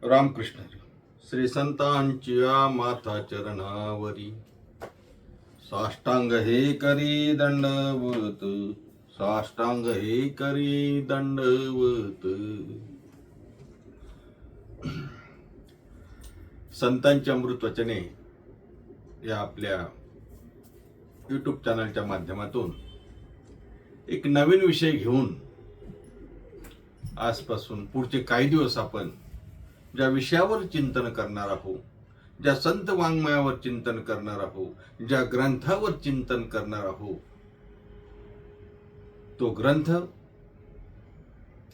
रामकृष्ण हरी. श्री संतांच्या माता चरणावरी साष्टांग हे करी दंडवत, साष्टांग हे करी दंडवत. संतांची अमृत वचने या आपल्या यूट्यूब चॅनलच्या माध्यमातून एक नवीन विषय घेऊन आजपासून पुढचे काही दिवस आपण ज्या विषयावर चिंतन करणार आहोत, ज्या संत वाङ्मयावर चिंतन करणार आहोत, ज्या ग्रंथावर चिंतन करणार आहोत, तो ग्रंथ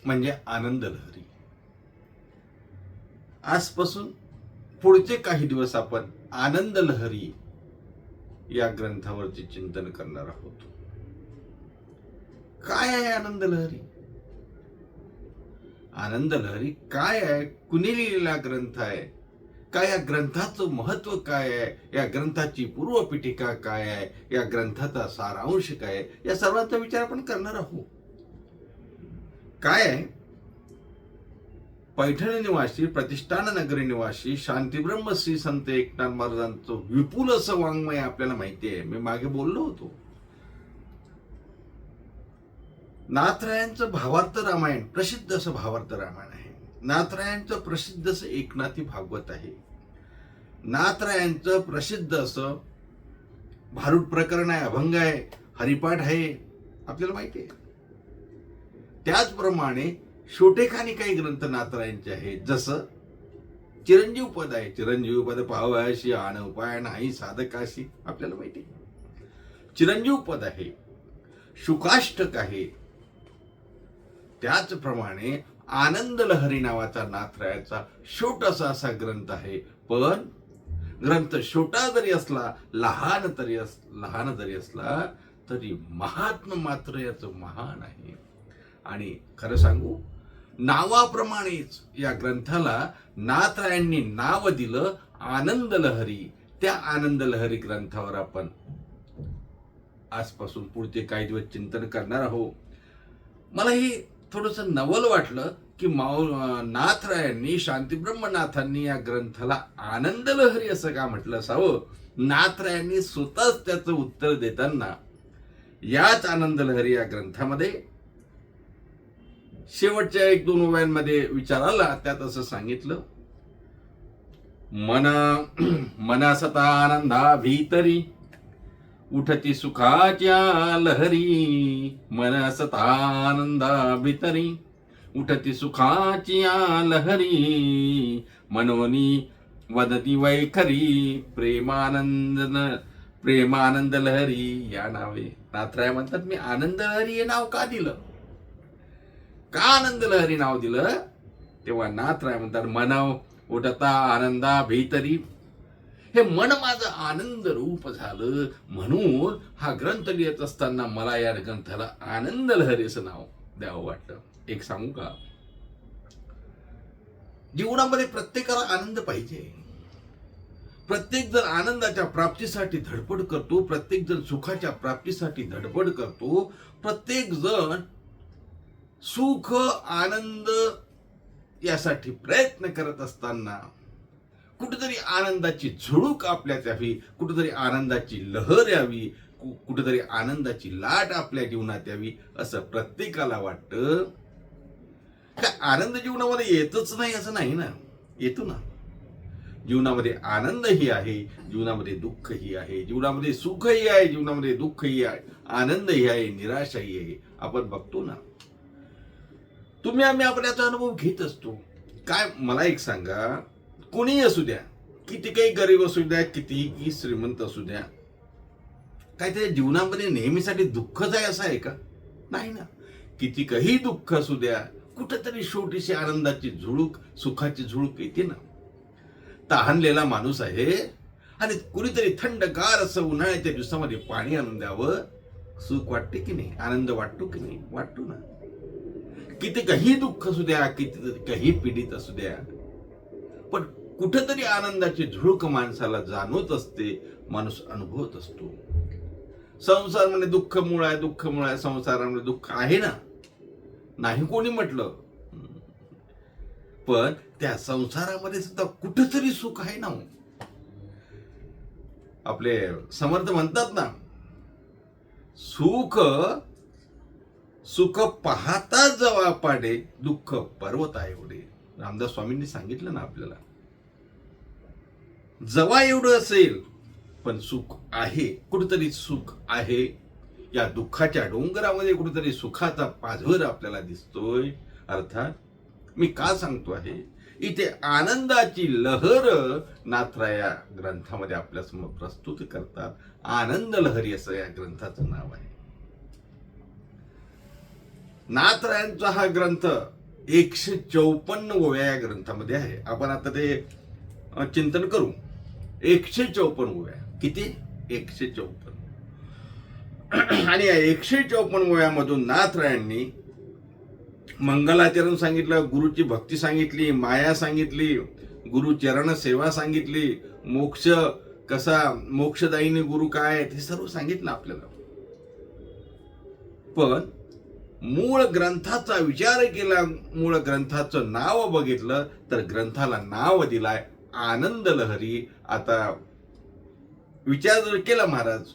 म्हणजे आनंद लहरी. आजपासून पुढचे काही दिवस आपण आनंद लहरी या ग्रंथावरचे चिंतन करणार आहोत. काय आहे आनंद लहरी? आनंद लहरी काय आहे? कुणी लिहिलेला ग्रंथ आहे? काय या ग्रंथाचं महत्व काय आहे? या ग्रंथाची पूर्वपीठिका काय आहे? या ग्रंथाचा सारांश काय आहे? या सर्वांचा विचार आपण करणार आहोत. काय आहे? पैठण निवासी, प्रतिष्ठान नगरी निवासी शांतीब्रह्म श्री संत एकनाथ महाराजांचं विपुल असं वाङ्मय आपल्याला माहिती आहे. मी मागे बोललो होतो. नाथरायांचं भावार्थ रामायण, प्रसिद्ध असं भावार्थ रामायण आहे. नाथरायांचं प्रसिद्ध असं एकनाथी भागवत आहे. नाथरायांचं प्रसिद्ध असं भारूड प्रकरण आहे, अभंग आहे, हरिपाठ आहे, आपल्याला माहिती आहे. त्याचप्रमाणे छोटेखानी काही ग्रंथ नाथरायांचे आहेत. जसं चिरंजीव पद आहे. चिरंजीव पद पाहावयाशी आण उपाय नाही साधकाशी, आपल्याला माहिती आहे. चिरंजीव पद आहे, शुकाष्टक आहे. त्याचप्रमाणे आनंद लहरी नावाचा नाथरायाचा छोटासा असा ग्रंथ आहे. पण ग्रंथ छोटा जरी असला, लहान जरी असला तरी महात्म मात्र याचं महान आहे. आणि खरं सांगू, नावाप्रमाणेच या ग्रंथाला नाथरायांनी नाव दिलं आनंद लहरी. त्या आनंद लहरी ग्रंथावर आपण आजपासून पुढचे काही दिवस चिंतन करणार आहोत. मला हे थोडंसं नवल वाटलं की नाथरायांनी, शांतीब्रह्मनाथांनी या ग्रंथाला आनंद लहरी असं का म्हटलं असावं. नाथरायांनी स्वतःच त्याचं उत्तर देताना याच आनंद लहरी या ग्रंथामध्ये शेवटच्या 1-2 ओव्यांमध्ये विचार आला. त्यात असं सांगितलं, मना सता आनंदा भीतरी उठती सुखाच्या लहरी. मन सतानंदा भीतरी उठती सुखाच्या लहरी. मनोनी वदती वैखरी प्रेमानंद लहरी या नावे. नाथराय म्हणतात, मी आनंद लहरी हे नाव का दिलं? का आनंद लहरी नाव दिलं? तेव्हा नाथराय म्हणतात, मन उठता आनंदा भीतरी. हे मन माझं आनंद रूप झालं, म्हणून हा ग्रंथ लिहित असताना मला या ग्रंथाला आनंद लहरी असं नाव द्यावं वाटतं. एक सांगू का, जीवनामध्ये प्रत्येकाला आनंद पाहिजे. प्रत्येक जण आनंदाच्या प्राप्तीसाठी धडपड करतो, प्रत्येक जण सुखाच्या प्राप्तीसाठी धडपड करतो. प्रत्येक जण सुख आनंद यासाठी प्रयत्न करत असताना कुठेतरी आनंदाची झुळूक आपल्यात यावी, कुठेतरी आनंदाची लहर यावी, कुठेतरी आनंदाची लाट आपल्या जीवनात यावी असं प्रत्येकाला वाटतं. काय आनंद जीवनामध्ये येतच नाही असं नाही ना, येतो ना. जीवनामध्ये आनंदही आहे, जीवनामध्ये दुःखही आहे, जीवनामध्ये सुखही आहे, जीवनामध्ये दुःखही आहे, आनंदही आहे, निराशाही आहे. आपण बघतो ना, तुम्ही आम्ही आपल्याचा अनुभव घेत असतो. काय मला एक सांगा, कोणी असू द्या, किती काही गरीब असू द्या, कितीही श्रीमंत असू द्या, काय त्याच्या जीवनामध्ये नेहमीसाठी दुःखच आहे असं आहे का? नाही ना. किती काही दुःख असू द्या, कुठेतरी छोटीशी आनंदाची झुळूक, सुखाची झुळूक येते ना. तहानलेला माणूस आहे आणि कुणीतरी थंडगार असं उन्हाळ्याच्या दिवसामध्ये पाणी आणून द्यावं, सुख वाटते की नाही? आनंद वाटतो की नाही? वाटतो ना. किती काही दुःख असू द्या, किती काही पीडित असू द्या, पण कुठेतरी आनंदाची झुळूक माणसाला जाणवत असते, माणूस अनुभवत असतो. संसार म्हणजे दुःख मूळ आहे, दुःख मूळ आहे, संसारामध्ये दुःख आहे ना, नाही कोणी म्हटलं. पण त्या संसारामध्ये सुद्धा कुठेतरी सुख आहे ना हो. आपले समर्थ म्हणतात ना, सुख सुख पाहता जवा पाडे, दुःख पर्वता एवढे. रामदास स्वामींनी सांगितलं ना आपल्याला, जवा एवढं असेल पण सुख आहे, कुठेतरी सुख आहे. या दुःखाच्या डोंगरामध्ये कुठेतरी सुखाचा पाझर आपल्याला दिसतोय. अर्थात मी का सांगतो आहे, इथे आनंदाची लहर नाथराय या ग्रंथामध्ये आपल्यासमोर प्रस्तुत करतात. आनंद लहरी असं या ग्रंथाचं नाव आहे. नाथरायांचा हा ग्रंथ 154 ओव्या या ग्रंथामध्ये आहे. आपण आता ते चिंतन करू. 154 ओव्या. किती? 154. आणि या 154 ओव्यामधून नाथरायांनी मंगलाचरण सांगितलं, गुरुची भक्ती सांगितली, माया सांगितली, गुरुचरण सेवा सांगितली, मोक्ष कसा, मोक्षदायिनी गुरु काय, हे सर्व सांगितलं आपल्याला. पण मूळ ग्रंथाचा विचार केला, मूळ ग्रंथाचं नाव बघितलं तर ग्रंथाला नाव दिलाय आनंद लहरी. आता विचार जर केला महाराज,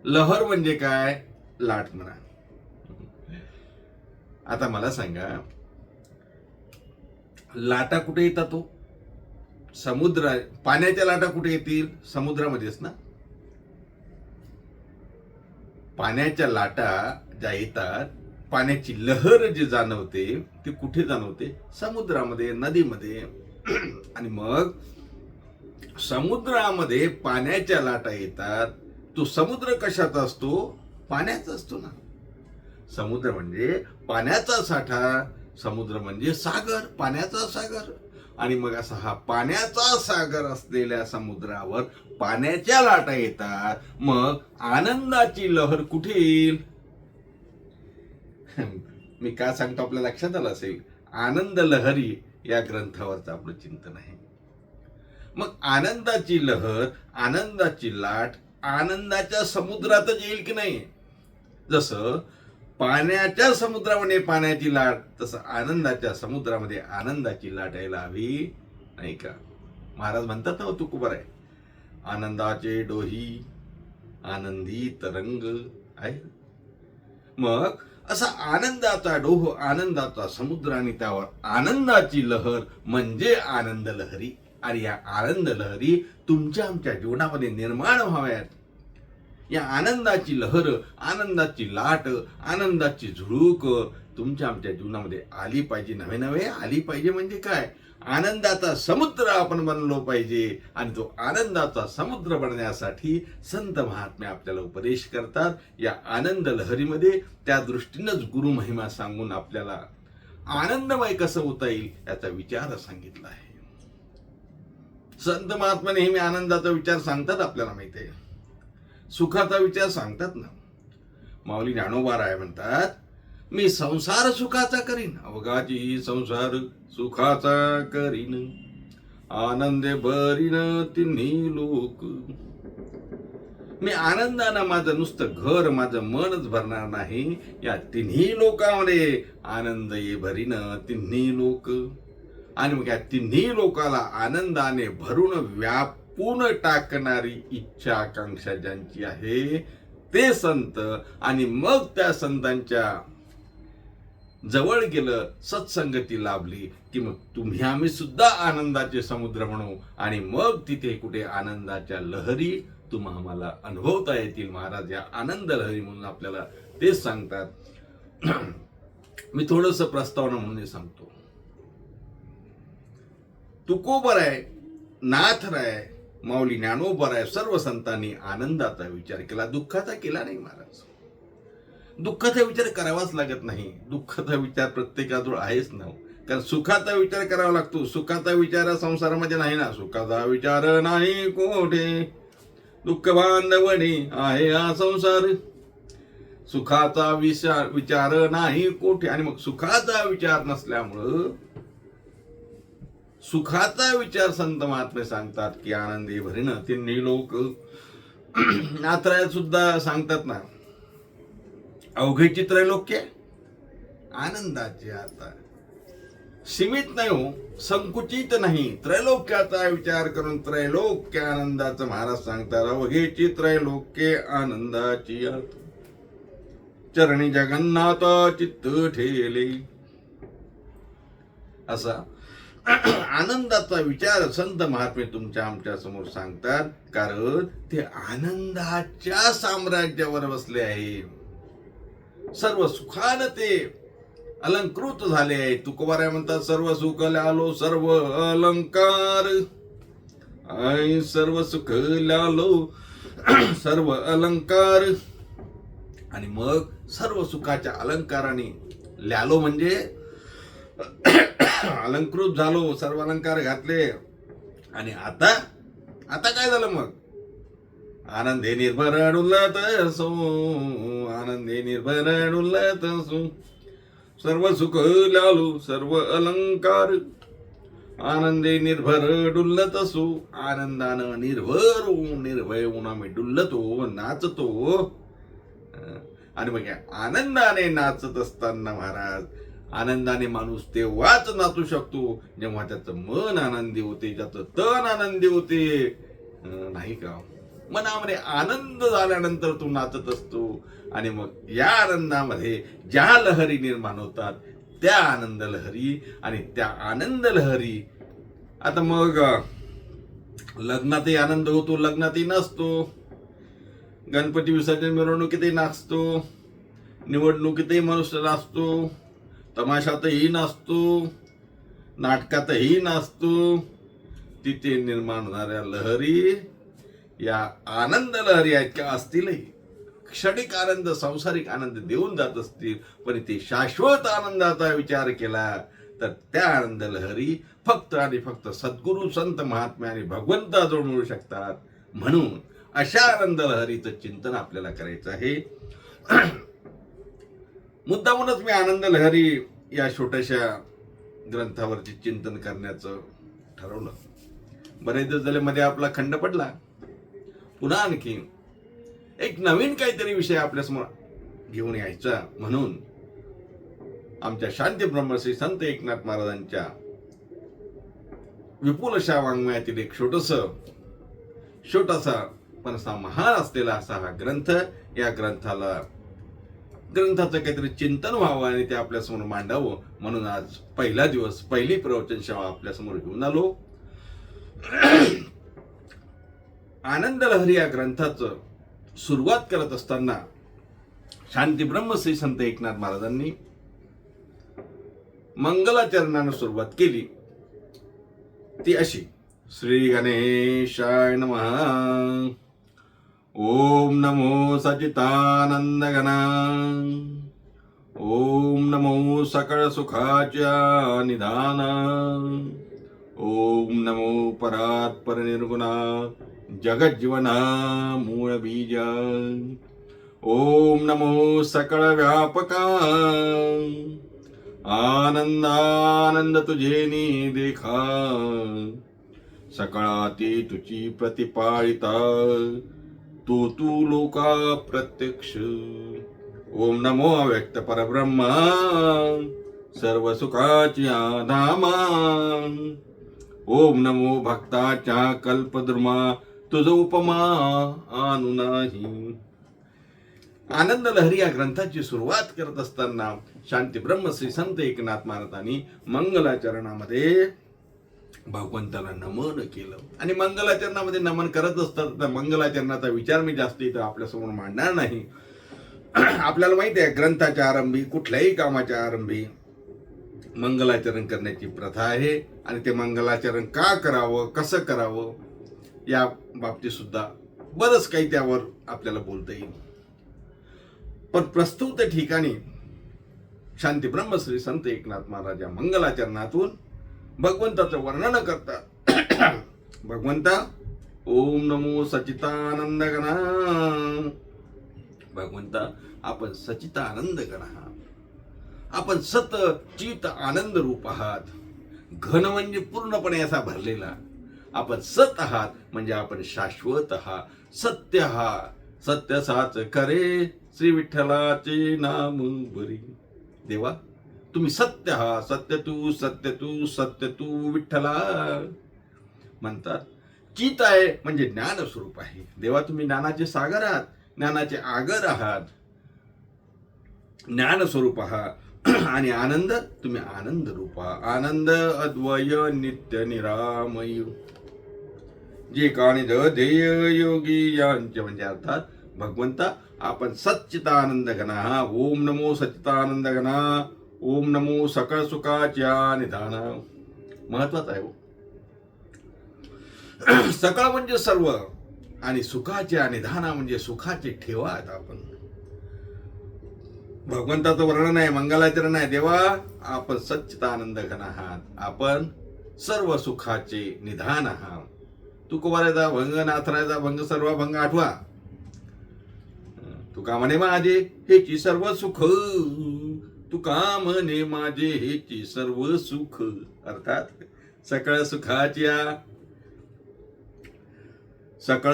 लहर म्हणजे काय? लाट म्हणा. आता मला सांगा, लाटा कुठे येतात? तो समुद्र, पाण्याच्या लाटा कुठे येतील? समुद्रामध्येच ना. पाण्याच्या लाटा ज्या येतात, पाण्याची लहर जी जाणवते ती कुठे जाणवते? समुद्रामध्ये, नदीमध्ये. आणि मग समुद्रामध्ये पाण्याच्या लाटा येतात. तो समुद्र कशाचा असतो? पाण्याचा असतो ना. समुद्र म्हणजे पाण्याचा साठा, समुद्र म्हणजे सागर, पाण्याचा सागर. आणि मग असा हा पाण्याचा सागर असलेल्या समुद्रावर पाण्याच्या लाटा येतात. मग आनंदाची लहर कुठे येईल? मी का सांगतो आपल्या लक्षात आलं असेल. आनंद लहरी या ग्रंथावरचं आपलं चिंतन आहे. मग आनंदाची लहर, आनंदाची लाट आनंदाच्या समुद्रातच येईल की नाही? जसं पाण्याच्या समुद्रामध्ये पाण्याची लाट, तसं आनंदाच्या समुद्रामध्ये आनंदाची लाट यायला हवी, नाही का? महाराज म्हणतात ना, तुकोबर आहे, आनंदाचे डोही आनंदी तरंग आहे. मग असा आनंदाचा डोह, आनंदाचा समुद्र आणि त्यावर आनंदाची लहर म्हणजे आनंद लहरी. आणि या आनंद लहरी तुमच्या आमच्या जीवनामध्ये निर्माण व्हाव्यात. या आनंदाची लहर, आनंदाची लाट, आनंदाची झुळूक तुमच्या आमच्या जीवनामध्ये आली पाहिजे. नवे नवे आली पाहिजे म्हणजे काय? आनंदाचा समुद्र आपण बनलो पाहिजे. आणि तो आनंदाचा समुद्र बनण्यासाठी संत महात्मे आपल्याला उपदेश करतात. या आनंद लहरीमध्ये त्या दृष्टीनंच गुरु महिमा सांगून आपल्याला आनंदमय कसं होता येईल याचा विचार सांगितला आहे. संत महात्मा नेहमी आनंदाचा विचार सांगतात, आपल्याला माहिती आहे. सुखाचा विचार सांगतात ना. माऊली ज्ञानोबा म्हणतात, मी संसार सुखाचा करीन, अवघाची संसार सुखाचा करीन, आनंदे भरीन तिन्ही लोक. मी आनंदानं माझं नुसतं घर, माझं मनच भरणार नाही, या तिन्ही लोकांमध्ये आनंद ये भरीन तिन्ही लोक. आणि मग या तिन्ही लोकाला आनंदाने भरून व्यापून टाकणारी इच्छा आकांक्षा ज्यांची आहे ते संत. आणि मग त्या संतांच्या जवळ गेलं, सत्संगती लाभली की मग तुम्ही आम्ही सुद्धा आनंदाचे समुद्र म्हणू. आणि मग तिथे कुठे आनंदाच्या लहरी तुम्हा आम्हाला अनुभवता येतील. महाराज या आनंद लहरी म्हणून आपल्याला तेच सांगतात. मी थोडस प्रस्तावना म्हणून सांगतो. तुकोबर आहे, नाथराय, माऊली ज्ञानोबा आहे, सर्व संतांनी आनंदाचा विचार केला, दुःखाचा केला नाही. महाराज दुःखाचा विचार करावाच लागत नाही. दुःखाचा विचार प्रत्येकाजवळ आहेच ना. कारण सुखाचा विचार करावा लागतो. सुखाचा विचार संसारामध्ये नाही ना. सुखाचा विचार नाही कोठे, दुःख बांधवणी आहे हा संसार. सुखाचा विचार नाही कोठे. आणि मग सुखाचा विचार नसल्यामुळं सुखाचा विचार संत महात्मे सांगतात की आनंदी भरीन तिन्ही लोक. नाथराय सुद्धा सांगतात ना, अवघे चित्र लोक्य आनंदाचे आता सीमित नाही हो, संकुचित नाही. त्रैलोक्याचा विचार करून त्रैलोक्य आनंदाचं महाराज सांगतात. अवघेची त्रैलोक्य आनंदाची आत, चरणी जगन्नाथ चित्त ठेले. असा आनंदाचा विचार संत महात्मे तुमच्या आमच्या समोर सांगतात. कारण ते आनंदाच्या साम्राज्यावर बसले आहे. सर्व सुखानं ते अलंकृत झाले आहे. तुकोबाराय म्हणतात, सर्व सुख ल्यालो सर्व अलंकार, आई सर्व सुख ल्यालो सर्व अलंकार. आणि मग सर्व सुखाच्या अलंकाराने ल्यालो म्हणजे अलंकृत झालो, सर्व अलंकार घातले. आणि आता काय झालं मग? आनंदे निर्भर डुलत असो, आनंदे निर्भर डुलत असो, सर्व सुख ल्यालो सर्व अलंकार, आनंदे निर्भर डुलत असो. आनंदानं निर्भर निर्भय होऊन आम्ही डुलतो, नाचतो. आणि मग आनंदाने नाचत असताना महाराज, आनंदाने माणूस तेव्हाच नाचू शकतो जेव्हा त्याचं मन आनंदी होते, त्याचं तन आनंदी होते, नाही का? मनामध्ये आनंद झाल्यानंतर तू नाचत असतो. आणि मग या आनंदामध्ये ज्या लहरी निर्माण होतात त्या आनंद लहरी, आणि त्या आनंद लहरी आता मग लग्नातही आनंद होतो, लग्नातही नाचतो, गणपती विसर्जन मिरवणुकीतही नाचतो, निवडणुकीतही मनुष्य नाचतो, तमाशातही नाचतो, नाटकातही नाचतो. तिथे निर्माण होणाऱ्या लहरी या आनंद लहरी आहेत का? असतीलही. क्षणिक आनंद, सांसारिक आनंद देऊन जात असतील, पण ते शाश्वत आनंदाचा विचार केला तर त्या आनंद लहरी फक्त आणि फक्त सद्गुरू, संत महात्मे आणि भगवंताजवळ मिळू शकतात. म्हणून अशा आनंद लहरीचं चिंतन आपल्याला करायचं आहे. मुद्दामूनच मी आनंद लहरी या छोट्याशा ग्रंथावरती चिंतन करण्याचं ठरवलं. बरेच दिवस झाले मध्ये आपला खंड पडला. पुन्हा आणखी एक नवीन काहीतरी विषय आपल्यासमोर घेऊन यायचा म्हणून आमच्या शांती ब्रह्मश्री संत एकनाथ महाराजांच्या विपुल अशा वाङ्मयातील एक छोटासा पण असा महान असलेला असा हा ग्रंथ, या ग्रंथाचं काहीतरी चिंतन व्हावं आणि ते आपल्यासमोर मांडावं म्हणून आज पहिला दिवस, पहिली प्रवचन सेवा आपल्यासमोर घेऊन आलो. आनंद लहरी या ग्रंथाचं सुरुवात करत असताना शांती ब्रह्मश्री संत एकनाथ महाराजांनी मंगलाचरणानं सुरुवात केली. ती अशी: श्री गणेशाय नमः. ओम नमो सच्चिदानंद गणा. ओम नमो सकळ सुखाच्या निधाना. ओम नमो परात्पर निर्गुणा जगज्जीवना मूळ बीज. ओम नमो सकळ व्यापका आनंद तुझे देखा. सकळाती तुझी प्रतिपाळिता तू लोका प्रत्यक्ष. ओम नमो अव्यक्त परब्रह्मा सर्व सुखाची धामा. ओम नमो भक्ताच्या कल्पद्रुमा तुझ उपमा आणू नाही. आनंद लहरी या ग्रंथाची सुरुवात करत असताना शांती ब्रह्मश्री संत एकनाथ महाराजांनी मंगलाचरणामध्ये भगवंताला नमन केलं. आणि मंगलाचरणामध्ये नमन करत असतात तर मंगलाचरणाचा विचार मी जास्त इथं आपल्यासमोर मांडणार नाही. आपल्याला माहिती आहे, ग्रंथाच्या आरंभी, कुठल्याही कामाच्या आरंभी मंगलाचरण करण्याची प्रथा आहे. आणि ते मंगलाचरण का करावं, कसं करावं या बाबतीत सुद्धा बरंच काही त्यावर आपल्याला बोलता येईल. पण प्रस्तुत ठिकाणी शांती ब्रह्मश्री संत एकनाथ महाराज या मंगलाचरणातून भगवंताचं वर्णन करतात. भगवंता, ओम नमो सच्चिदानंद गणा. भगवंता, आपण सच्चिदानंद गण आहात. आपण सत चित आनंद रूप आहात. घन म्हणजे पूर्णपणे असा भरलेला. आपण सत आहात म्हणजे आपण शाश्वत आहात, सत्य आहात. सत्य साच करे श्री विठ्ठलाचे नाम बरी. देवा, तुम्ही सत्य आहात, सत्य तू सत्य तू सत्य तू विठ्ठला म्हणतात. चित आहे म्हणजे ज्ञान स्वरूप आहे. देवा तुम्ही ज्ञानाचे सागर आहात, ज्ञानाचे आगर आहात, ज्ञान स्वरूप आहात. आणि आनंद तुम्ही आनंद रूप आहात. आनंद अद्वय नित्य निरामय जे काणिज ध्येय योगी यांचे म्हणजे अर्थात भगवंता आपण सच्चिदानंद घना. ओम नमो सच्चिदानंद घना. ओम नमो सकळ सुखाच्या निधाना. महत्वाचं आहे हो. सकळ म्हणजे सर्व आणि सुखाच्या निधाना म्हणजे सुखाचे ठेवा. आपण भगवंताचं वर्णन आहे, मंगलाचरण आहे. देवा आपण सच्चिदानंद घन आहात, आपण सर्व सुखाचे निधान आहात. तुकोबारायचा भंग, नाथरायचा भंग, सर्व भंग आठवा. तुका म्हणे माझे हेची सर्व सुख, तुका म्हणे माझे हेची सर्व सुख. अर्थात सकळ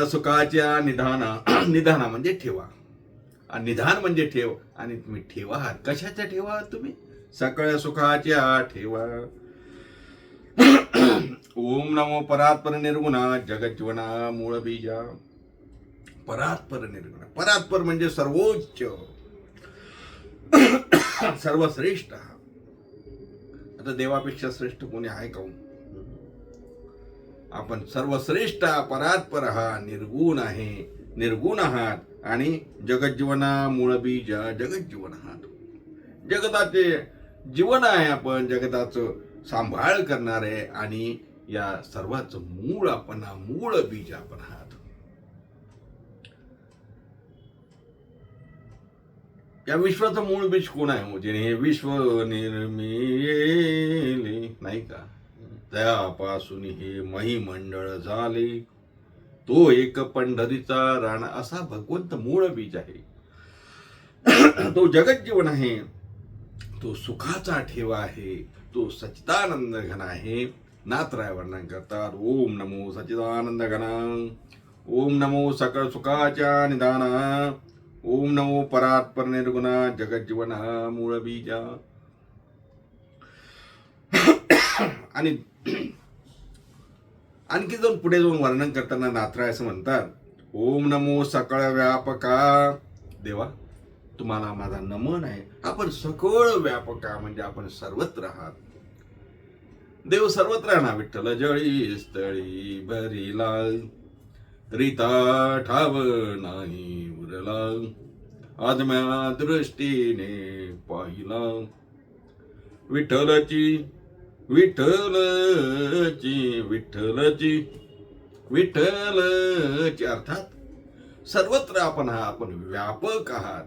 सुखाच्या निधाना. निधाना म्हणजे ठेवा, निधान म्हणजे ठेव. आणि तुम्ही ठेवा आहात. कशाच्या ठेवा आहात तुम्ही? सकळ सुखाच्या ठेवा. ओम नमो परात्पर निर्गुणा जगज्जीवना मूळ बीजा. परात्पर निर्गुण, परात्पर म्हणजे सर्वोच्च, सर्वश्रेष्ठ. आता देवापेक्षा श्रेष्ठ कोणी आहे का? आपण सर्वश्रेष्ठ परात्पर आहात, निर्गुण आहे, निर्गुण आहात आणि जगज्जीवना मूळ बीज. जगज्जीवन आहात, जगताचे जीवन आहे. आपण जगताचं सांभाळ करणार आहे आणि या सर्वांचं मूळ आपण, मूळ बीज आपण आहात. या विश्वाचं मूळ बीज कोण आहे? ज्याने हे विश्व निर्मिले, नाही का? त्यापासून हे महिमंडळ झाले, तो एक पंढरीचा राणा. असा भगवंत मूळ बीज आहे. तो जगज्जीवन आहे, तो सुखाचा ठेवा आहे, तो सच्चिदानंद घन आहे. नाथराय वर्णन करतात. ओम नमो सच्चिदानंद घना. ओम नमो सकळ सुखाच्या निदाना. ओम नमो परात्पर निर्गुणा जगज्जीवन मूळ बीजा. आणि आणखी जाऊन पुढे जाऊन वर्णन करताना नाथराय असं म्हणतात. ओम नमो सकळ व्यापका. देवा तुम्हाला माझा नमन आहे. आपण सकळ व्यापका म्हणजे आपण सर्वत्र आहात. देव सर्वत्र आहे ना. विठ्ठल जळी स्थळी भरिला, रीता ठाव नाही उरला, आदम्या दृष्टीने पाहिला. विठ्ठलची विठ्ठलची विठ्ठलची विठ्ठलची. अर्थात सर्वत्र आपण आहात, आपण व्यापक आहात.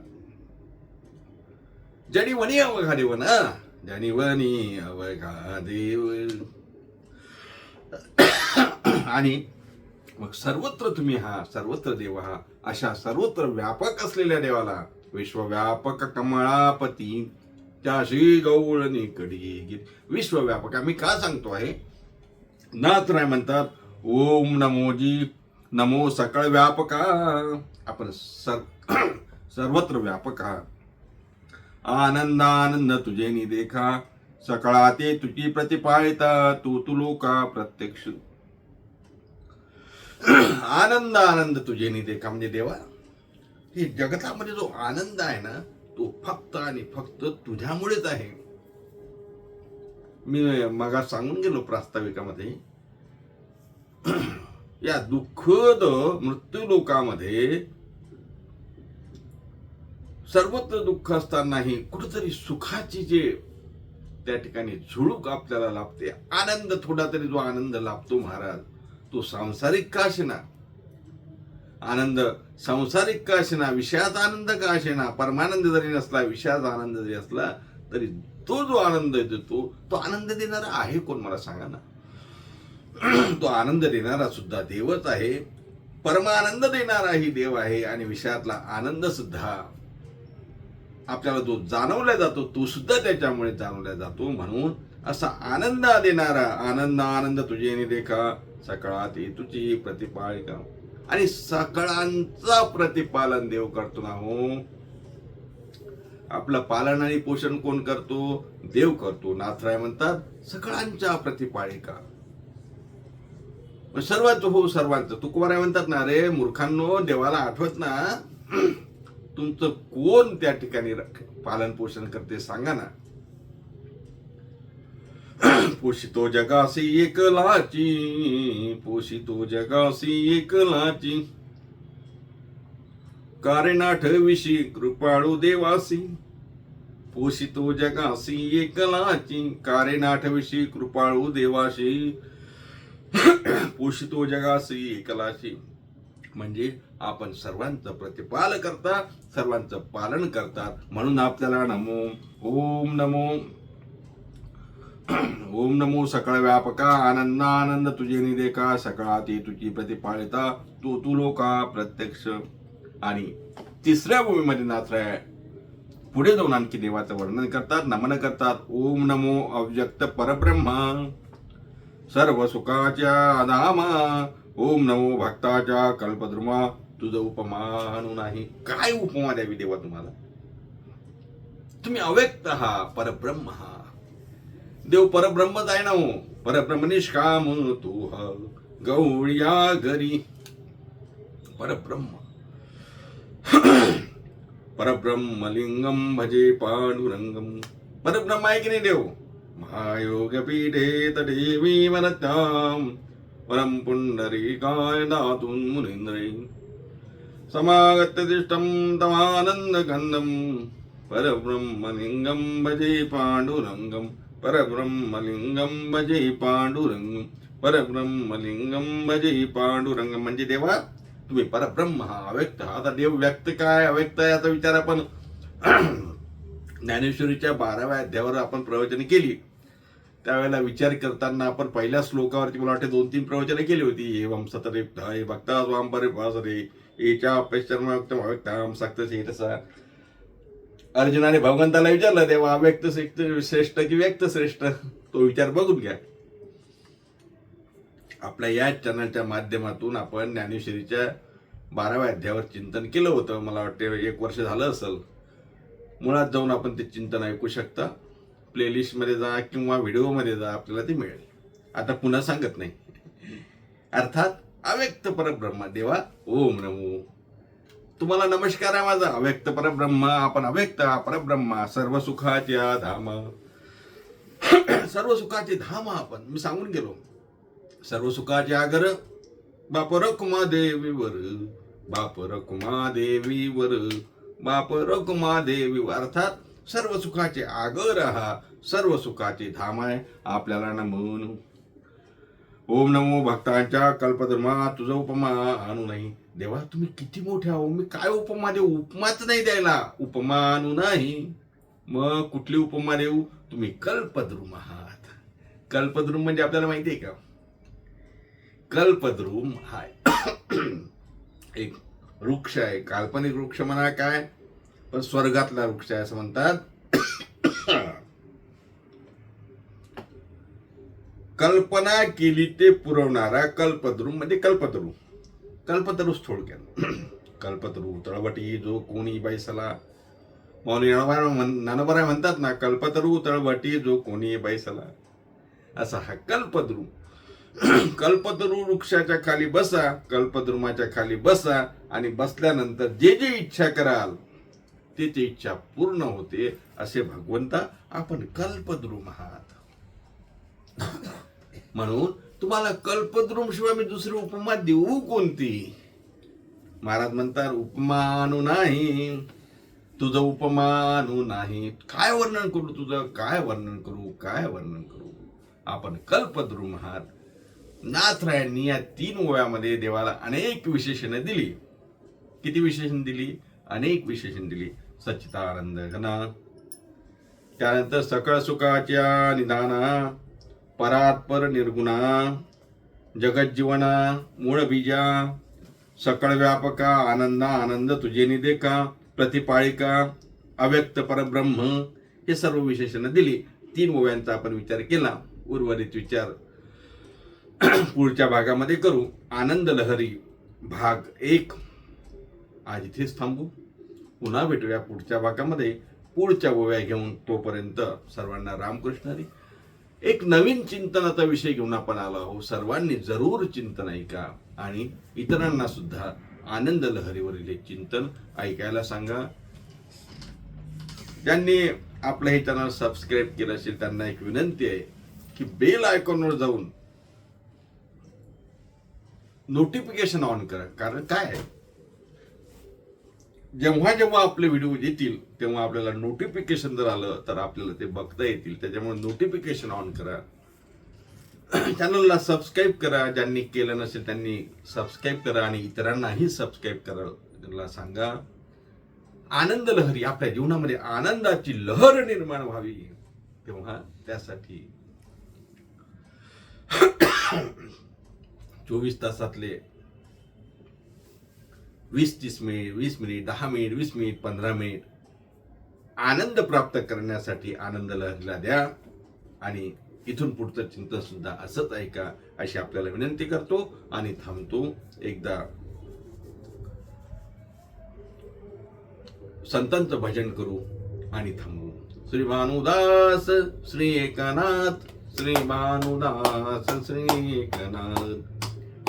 जनी वनी अवघा देव ना, जनी वनी अवघा देव. आणि मग सर्वत्र तुम्ही आहात, सर्वत्र देव आहात. अशा सर्वत्र व्यापक असलेल्या देवाला विश्वव्यापक कमळापती त्याशी गवळणी कडी गीत. विश्वव्यापक आम्ही का सांगतो आहे? नाथराय म्हणतात ओम नमोजी नमो सकळ व्यापका. आपण सर्वत्र व्यापक आहात. आनंद आनंद तुझे नि देखा, सकळा ते तुझी प्रतिपाळिता, तू तू लोका प्रत्यक्ष. आनंद आनंद तुझे नि देखा म्हणजे देवा हे जगतामध्ये जो आनंद आहे ना, तो फक्त आणि फक्त तुझ्यामुळेच आहे. मी मग सांगून गेलो प्रास्ताविकामध्ये, या दुःखद मृत्यू लोकामध्ये सर्वत्र दुःख असतानाही कुठेतरी सुखाची जे त्या ठिकाणी झुळूक आपल्याला लाभते. आनंद, थोडा तरी जो आनंद लाभतो महाराज, तो सांसारिक का असेना, आनंद सांसारिक का असेना, विषयाचा आनंद का असेना, परमानंद जरी नसला, विषयाचा आनंद जरी असला तरी तो जो आनंद देतो तो आनंद देणारा आहे कोण? मला सांगा ना. तो आनंद देणारा सुद्धा देवच आहे. परमानंद देणाराही देव आहे आणि विषयातला आनंद सुद्धा आपल्याला जो जाणवला जातो तो सुद्धा त्याच्यामुळे जाणवला जातो. म्हणून असा आनंद देणारा, आनंद आनंद तुझे देखा, सकळात तुझी प्रतिपाळिका. आणि सकळांचा प्रतिपालन देव करतो ना हो. आपलं पालन आणि पोषण कोण करतो? देव करतो. नाथराय म्हणतात सगळ्यांच्या प्रतिपाळिका. सर्वांचं हो सर्वांचं. तुकोबाराय म्हणतात ना, अरे मूर्खांनो, देवाला आठवत ना, तुमचं कोण त्या ठिकाणी पालन पोषण करते सांगा ना. पोषितो जगासी एकलाची, पोषितो जगासी एकलाची, कारेनाठ विशी कृपाळू देवासी. पोषितो जगासी एकलाची, कारेनाठ विशी कृपाळू देवाशी. पोषितो जगासी एकलाची म्हणजे आपण सर्वांचं प्रतिपालन करतात, सर्वांचं पालन करतात. म्हणून आपल्याला नमो ओम नमो ओम नमो सकळ व्यापका, आनंद तुझे निदेका, सकळा ती तुझी प्रतिपाळिता, तू लोका प्रत्यक्ष. आणि तिसऱ्या भूमीमध्ये नाथराय पुढे जाऊन आणखी देवाचं वर्णन करतात, नमन करतात. ओम नमो अव्यक्त परब्रह्मा, सर्व सुखाच्या धामा, ओम नमो भक्ताच्या कल्पद्रुमा, तुझं उपमानू नाही. काय उपमा द्यावी देवा तुम्हाला? तुम्ही अव्यक्त हा, परब्रह्म हा. देव परब्रह्मच आहे ना हो. परब्रह्म निष्काम तू हा, गौळ्या घरी. परब्रह्म परब्रह्म लिंगम भजे पांडुरंगम. परब्रह्म आहे की नाही देव? महायोग पीठे तदेवी मनत्याम, परम पुंडरीकाय दातून मुनींद्रे, समागत्य तिष्ठम तमानंद गंधम, परब्रह्मलिंगम भजे पांडुरंगम, परब्रह्मलिंगम भजे पांडुरंगम, परब्रह्मलिंगम भजे पांडुरंगम. म्हणजे देवा तुम्ही परब्रह्म हा, अव्यक्त हा. आता देव व्यक्त काय अव्यक्त आहे याचा विचार आपण ज्ञानेश्वरीच्या 12व्या अध्यायावर आपण प्रवचने केली. त्यावेळेला विचार करताना आपण पहिल्या श्लोकावरती मला वाटते 2-3 प्रवचने केली होती. एवं सतरे भक्ता स्वाम परिभासरे एच्या अपेक्षर्मक्तम अव्यक्ताम सक्तसेतसा. अर्जुनाने भगवंताला विचारलं, देवा अव्यक्त श्रेष्ठ की व्यक्त श्रेष्ठ? तो विचार बघून घ्या. आपल्या या चॅनलच्या माध्यमातून आपण ज्ञानेश्वरीच्या 12व्या अध्यायावर चिंतन केलं होतं. मला वाटते 1 वर्ष झालं असेल. मुळात जाऊन आपण ते चिंतन ऐकू शकता. प्लेलिस्टमध्ये जा किंवा व्हिडिओमध्ये जा, आपल्याला ते मिळेल. आता पुन्हा सांगत नाही. अर्थात अव्यक्त परब्रह्म देवा ओम नमो. तुम्हाला नमस्कार आहे माझा. अव्यक्त परब्रह्म, आपण अव्यक्त परब्रह्म, सर्व सुखाच्या धाम, सर्व सुखाचे धाम आपण. मी सांगून गेलो, सर्व सुखाचे आगर बाप रकुमा देवीवर, बाप रकुमा देवीवर, बाप रकुमा देवीवर. अर्थात सर्व सुखाचे आगर हा, सर्व सुखाचे धाम आहे. आपल्याला नमून ओम नमो भक्तांच्या कल्पद्रुमा, तुझं उपमा आणू नाही. देवा तुम्ही किती मोठे आहो, मी काय उपमा देऊ? उपमाच नाही द्यायला, उपमा आणू नाही. मग कुठली उपमा देऊ? तुम्ही कल्पद्रुम आहात. कल्पद्रुम म्हणजे आपल्याला माहिती आहे का? कल्पद्रुम हा एक वृक्ष आहे. काल्पनिक वृक्ष म्हणा काय, पण स्वर्गातला वृक्ष आहे असं म्हणतात. कल्पना केली ते पुरवणारा कल्पद्रू म्हणजे कल्पतरू. कल्पतरूच थोडक्यात. कल्पतरू तळवटी जो कोणी बैसला. मौनी नानोबाराय म्हणतात ना, कल्पतरू तळवटी जो कोणी बैसला. असा हा कल्पद्रू. कल्पतरू वृक्षाच्या खाली बसा, कल्पद्रुमाच्या खाली बसा, आणि बसल्यानंतर जे जे इच्छा कराल त्याची इच्छा पूर्ण होते. असे भगवंता आपण कल्पद्रुम आहात. म्हणून तुम्हाला कल्पद्रुम शिवाय मी दुसरी उपमा देऊ कोणती? महाराज म्हणतात उपमानू नाही, तुझं उपमानू नाही. काय वर्णन करू तुझं? काय वर्णन करू? काय वर्णन करू? आपण कल्पद्रुम आहात. नाथरायांनी या 3 ओव्यामध्ये देवाला अनेक विशेषणे दिली. किती विशेषण दिली? अनेक विशेषण दिली. सच्चिदानंद घना, त्यानंतर सकळ सुखाच्या निदाना, परात्पर निर्गुणा, जगज्जीवना, मूळ बीजा, सकळ व्यापका, आनंद तुझे निदेका, प्रतिपाळिका, अव्यक्त परब्रह्म, हे सर्व विशेषणं दिली. 3 ओव्यांचा आपण विचार केला. उर्वरित विचार पुढच्या भागामध्ये करू. आनंद लहरी भाग 1 आज इथेच थांबू. पुन्हा भेटूया पुढच्या भागामध्ये. पुढच्या ओव्या घेऊन. तोपर्यंत सर्वांना रामकृष्ण हरी. एक नवीन चिंतनाचा विषय घेऊन आपण आलो आहोत. सर्वांनी जरूर चिंतन ऐका आणि इतरांना सुद्धा आनंद लहरीवरील हे चिंतन ऐकायला सांगा. ज्यांनी आपलं हे चॅनल सबस्क्राईब केलं असेल त्यांना एक विनंती आहे की बेल आयकॉनवर जाऊन नोटिफिकेशन ऑन करा. कारण काय आहे, जेव्हा जेव्हा आपले व्हिडिओ येतील तेव्हा आपल्याला नोटिफिकेशन जर आलं तर आपल्याला ते बघता येतील. त्याच्यामुळे नोटिफिकेशन ऑन करा. चॅनलला सबस्क्राईब करा. ज्यांनी केलं नसेल त्यांनी सबस्क्राईब करा आणि इतरांनाही सबस्क्राईब करायला सांगा. आनंद लहरी, आपल्या जीवनामध्ये आनंदाची लहर निर्माण व्हावी तेव्हा त्यासाठी 24 तासातले 20-30 minute, 20 minute, 10 minute, 20 minute, 15 minute आनंद प्राप्त करण्यासाठी आनंद लहरीला द्या आणि इथून पुढचं चिंतन सुद्धा असंच ऐका अशी आपल्याला विनंती करतो आणि थांबतो. एकदा संतांचं भजन करू आणि थांबू. श्री भानुदास श्री एकनाथ, श्री भानुदास श्री एकनाथ,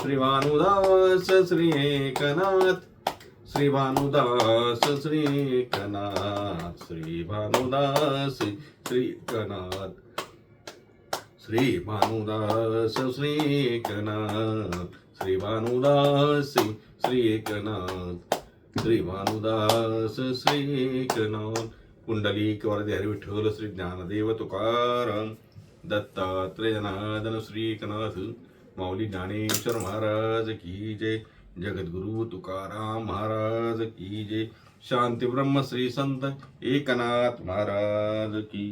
श्री भानुदास श्री एकनाथ, श्री भानुदास श्री एकनाथ, श्री भानुदास श्री एकनाथ, श्री भानुदास श्री एकनाथ, श्री भानुदास श्री एकनाथ, श्री भानुदास श्री एकनाथ. पुंडलिक वरदे हरी विठ्ठल श्री ज्ञानदेव तुकाराम, दत्तात्रेय जनार्दन श्री एकनाथ, माऊली ज्ञानेश्वर महाराज की जय. जगद्गुरु तुकाराम महाराज की जय. शांती ब्रह्म श्री संत एकनाथ महाराज की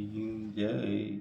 जय.